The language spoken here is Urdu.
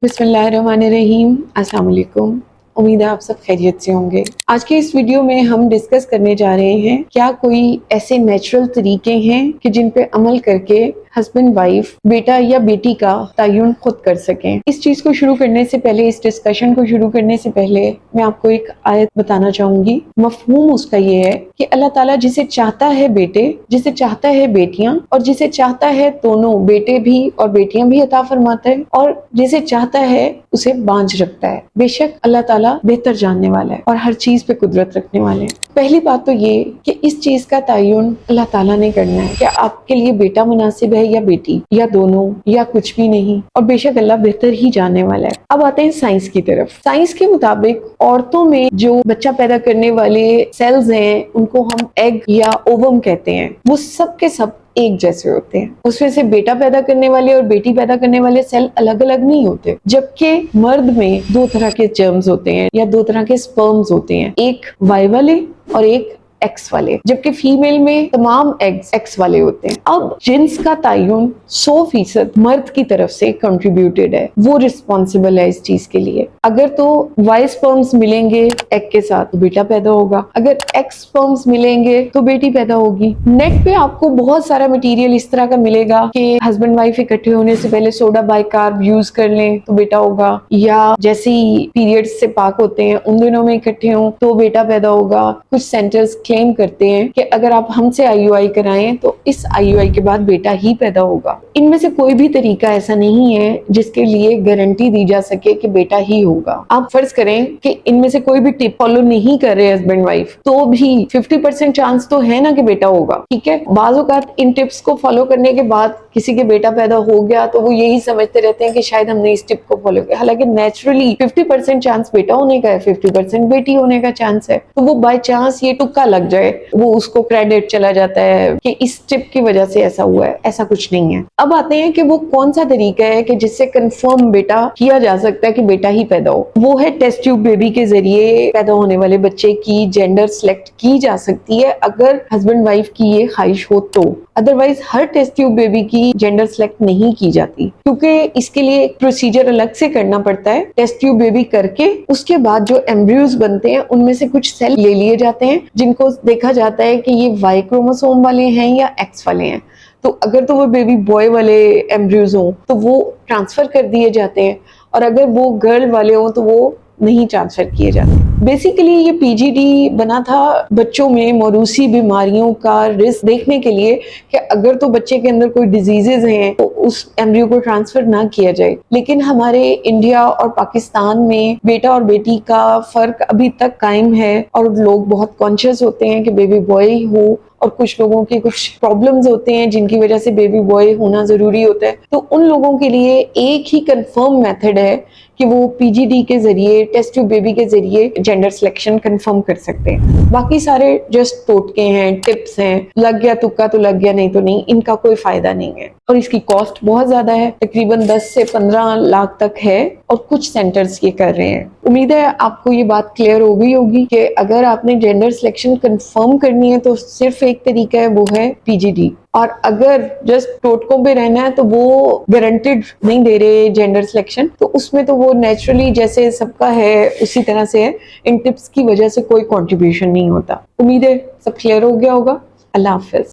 بسم اللہ الرحمن الرحیم، السلام علیکم۔ امید ہے آپ سب خیریت سے ہوں گے۔ آج کے اس ویڈیو میں ہم ڈسکس کرنے جا رہے ہیں کیا کوئی ایسے نیچرل طریقے ہیں کہ جن پہ عمل کر کے ہسبینڈ وائف بیٹا یا بیٹی کا تعین خود کر سکیں۔ اس چیز کو شروع کرنے سے پہلے، اس ڈسکشن کو شروع کرنے سے پہلے میں آپ کو ایک آیت بتانا چاہوں گی۔ مفہوم اس کا یہ ہے کہ اللہ تعالیٰ جسے چاہتا ہے بیٹے، جسے چاہتا ہے بیٹیاں، اور جسے چاہتا ہے دونوں بیٹے بھی اور بیٹیاں بھی عطا فرماتا ہے، اور جسے چاہتا ہے اسے بانجھ رکھتا ہے۔ بے شک اللہ تعالیٰ بہتر جاننے والا ہے اور ہر چیز پہ قدرت رکھنے والے ہیں۔ پہلی بات تو یہ کہ اس چیز کا تعین اللہ تعالیٰ نے کرنا ہے کہ آپ کے لیے بیٹا مناسب ہے یا بیٹی، یا دونوں، یا کچھ بھی نہیں، اور بے شک اللہ بہتر ہی جاننے والا ہے۔ اب آتے ہیں سائنس کی طرف۔ سائنس کے مطابق عورتوں میں جو بچہ پیدا کرنے والے سیلز ہیں ان کو ہم ایگ یا اووم کہتے ہیں، وہ سب کے سب ایک جیسے ہوتے ہیں۔ اس میں سے بیٹا پیدا کرنے والے اور بیٹی پیدا کرنے والے سیل الگ الگ نہیں ہوتے، جبکہ مرد میں دو طرح کے جرمز ہوتے ہیں یا دو طرح کے سپرمز ہوتے ہیں، ایک وائی والے اور ایک ایکس والے، جبکہ فیمیل میں تمام ایگز ایکس والے ہوتے ہیں۔ اب جنس کا تعین 100% مرد کی طرف سے کنٹریبیوٹیڈ ہے، وہ رسپانسبل ہے اس چیز کے لیے۔ اگر تو وائی سپرمز ملیں گے ایگ کے ساتھ تو بیٹا پیدا ہوگا، اگر ایکس سپرمز ملیں گے تو بیٹی پیدا ہوگی۔ نیٹ پہ آپ کو بہت سارا مٹیریل اس طرح کا ملے گا کہ ہسبینڈ وائف اکٹھے ہونے سے پہلے سوڈا بائی کارب یوز کر لیں تو بیٹا ہوگا، یا جیسے ہی پیریڈز سے پاک ہوتے ہیں ان دنوں میں اکٹھے ہوں تو بیٹا پیدا ہوگا۔ کچھ سینٹرز کلیم کرتے ہیں کہ اگر آپ ہم سے IUI کرائیں تو اس IUI کے بعد بیٹا ہی پیدا ہوگا۔ ان میں سے کوئی بھی طریقہ ایسا نہیں ہے جس کے لیے گارنٹی دی جا سکے کہ بیٹا ہی ہوگا۔ آپ فرض کریں کہ ان میں سے کوئی بھی ٹپ فالو نہیں کر رہے ہسبینڈ وائف، تو بھی 50% چانس تو ہے نا کہ بیٹا ہوگا، ٹھیک ہے۔ بعض اوقات ان ٹپس کو فالو کرنے کے بعد کسی کے بیٹا پیدا ہو گیا تو وہ یہی سمجھتے رہتے ہیں کہ شاید ہم نے اس ٹپ کو فالو کیا، حالانکہ نیچرلی 50% چانس بیٹا ہونے کا ہے، 50% بیٹی ہونے کا چانس ہے۔ تو وہ بائی چانس یہ ٹکا لگ جائے، وہ اس کو کریڈٹ چلا جاتا ہے کہ اس ٹپ کی وجہ سے ایسا ہوا ہے، ایسا کچھ نہیں ہے۔ اب آتے ہیں کہ وہ کون سا طریقہ ہے کہ جس سے کنفرم بیٹا کیا جا سکتا ہے کہ بیٹا ہی پیدا ہو۔ وہ ہے ٹیسٹ ٹیوب بیبی کے ذریعے پیدا ہونے والے بچے کی جینڈر سلیکٹ کی جا سکتی ہے، اگر ہسبینڈ وائف کی یہ خواہش ہو تو۔ ادروائز ہر ٹیسٹ ٹیوب بیبی کی جینڈر سلیکٹ نہیں کی جاتی، کیونکہ اس کے لیے ایک پروسیجر الگ سے کرنا پڑتا ہے۔ ٹیسٹ ٹیوب بیبی کر کے اس کے بعد جو ایمبریوز بنتے ہیں ان میں سے کچھ سیل لے لیے جاتے ہیں جن کو دیکھا جاتا ہے کہ یہ وائی کروموسوم والے ہیں یا ایکس والے ہیں۔ تو اگر تو وہ بیبی بوائے والے ایمبریوز ہوں تو وہ ٹرانسفر کر دیے جاتے ہیں، اور اگر وہ گرل والے ہوں تو وہ نہیں ٹرانسفر کیے جاتے۔ بیسیکلی یہ PGD بنا تھا بچوں میں موروثی بیماریوں کا رسک دیکھنے کے لیے کہ اگر تو بچے کے اندر کوئی ڈیزیزز ہیں تو اس ایمبریو کو ٹرانسفر نہ کیا جائے۔ لیکن ہمارے انڈیا اور پاکستان میں بیٹا اور بیٹی کا فرق ابھی تک قائم ہے، اور لوگ بہت کانشیس ہوتے ہیں کہ بیبی بوائے ہو، اور کچھ لوگوں کے کچھ پرابلمز ہوتے ہیں جن کی وجہ سے بیبی بوائے ہونا ضروری ہوتا ہے۔ تو ان لوگوں کے لیے ایک ہی کنفرم میتھڈ ہے کہ وہ PGD کے ذریعے، ٹیسٹ ٹیوب بیبی کے ذریعے جینڈر سلیکشن کنفرم کر سکتے ہیں۔ باقی سارے جسٹ ٹوٹکے ہیں، ٹپس ہیں، لگ گیا تکا تو لگ گیا، نہیں تو نہیں، ان کا کوئی فائدہ نہیں ہے، اور اس کی کاسٹ بہت زیادہ ہے، تقریباً 10 سے 15 لاکھ تک ہے، اور کچھ سینٹرز یہ کر رہے ہیں۔ امید ہے آپ کو یہ بات کلیئر ہو گئی ہوگی کہ اگر آپ نے جینڈر سلیکشن کنفرم کرنی ہے تو صرف ایک طریقہ ہے، وہ ہے PGD، اور اگر جسٹ ٹوٹکوں پہ رہنا ہے تو وہ گارنٹیڈ نہیں دے رہے جینڈر سلیکشن، تو اس میں تو وہ نیچرلی جیسے سب کا ہے اسی طرح سے ہے، ان ٹپس کی وجہ سے کوئی کنٹریبیوشن نہیں ہوتا۔ امید ہے سب کلیئر ہو گیا ہوگا۔ اللہ حافظ۔